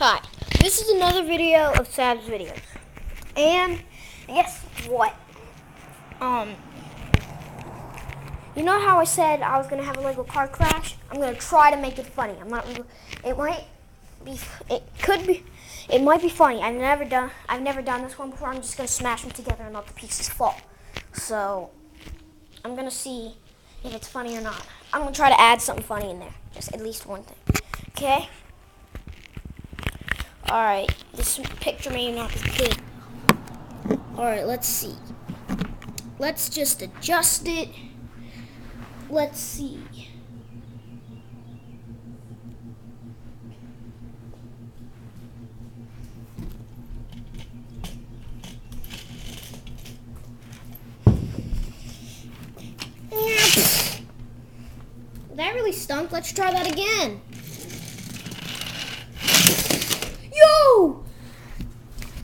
Hi, this is another video of Sab's videos. And guess what? You know how I said I was gonna have a Lego car crash? I'm gonna try to make it funny. It might be funny. I've never done this one before. I'm just gonna smash them together and let the pieces fall. So I'm gonna see if it's funny or not. I'm gonna try to add something funny in there, just at least one thing. Okay? Alright, this picture may not be good. Alright, let's see. Let's just adjust it. Let's see. That really stunk. Let's try that again. Yo!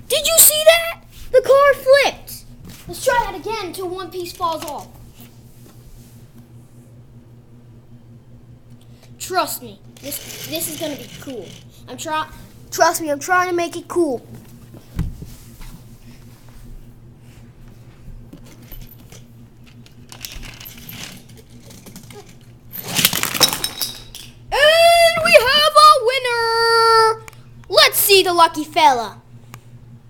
Did you see that? The car flipped. Let's try that again until one piece falls off. Trust me, this is gonna be cool. Trust me, I'm trying to make it cool. And we have a winner! Let's see the lucky fella.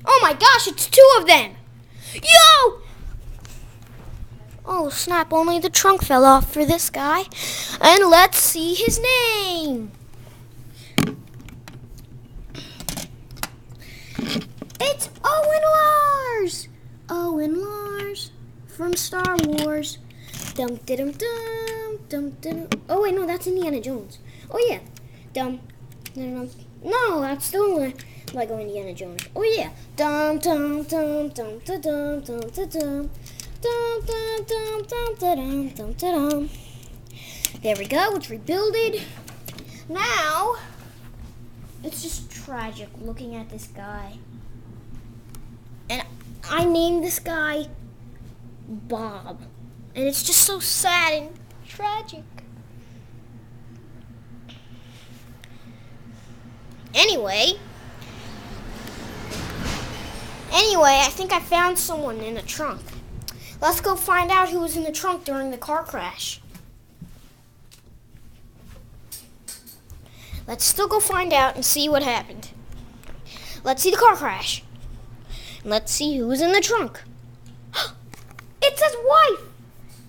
Oh my gosh, it's two of them. Yo! Oh snap, only the trunk fell off for this guy. And let's see his name. It's Owen Lars. Owen Lars from Star Wars. Dum dum dum dum dum. Oh wait, no, that's Indiana Jones. Oh yeah. Dum dum. No, that's still Lego Indiana Jones. Oh yeah. Dum dum dum dum dum dum dum dum. Dum, dum, dum, dum, dum, dum, dum. There we go, it's rebuilded. Now, it's just tragic looking at this guy. And I named this guy Bob. And it's just so sad and tragic. Anyway, I think I found someone in a trunk. Let's go find out who was in the trunk during the car crash. Let's still go find out and see what happened. Let's see the car crash. Let's see who was in the trunk. It's his wife!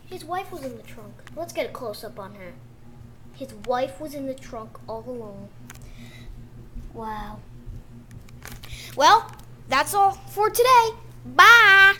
His wife was in the trunk. Let's get a close-up on her. His wife was in the trunk all alone. Wow. Well, that's all for today. Bye!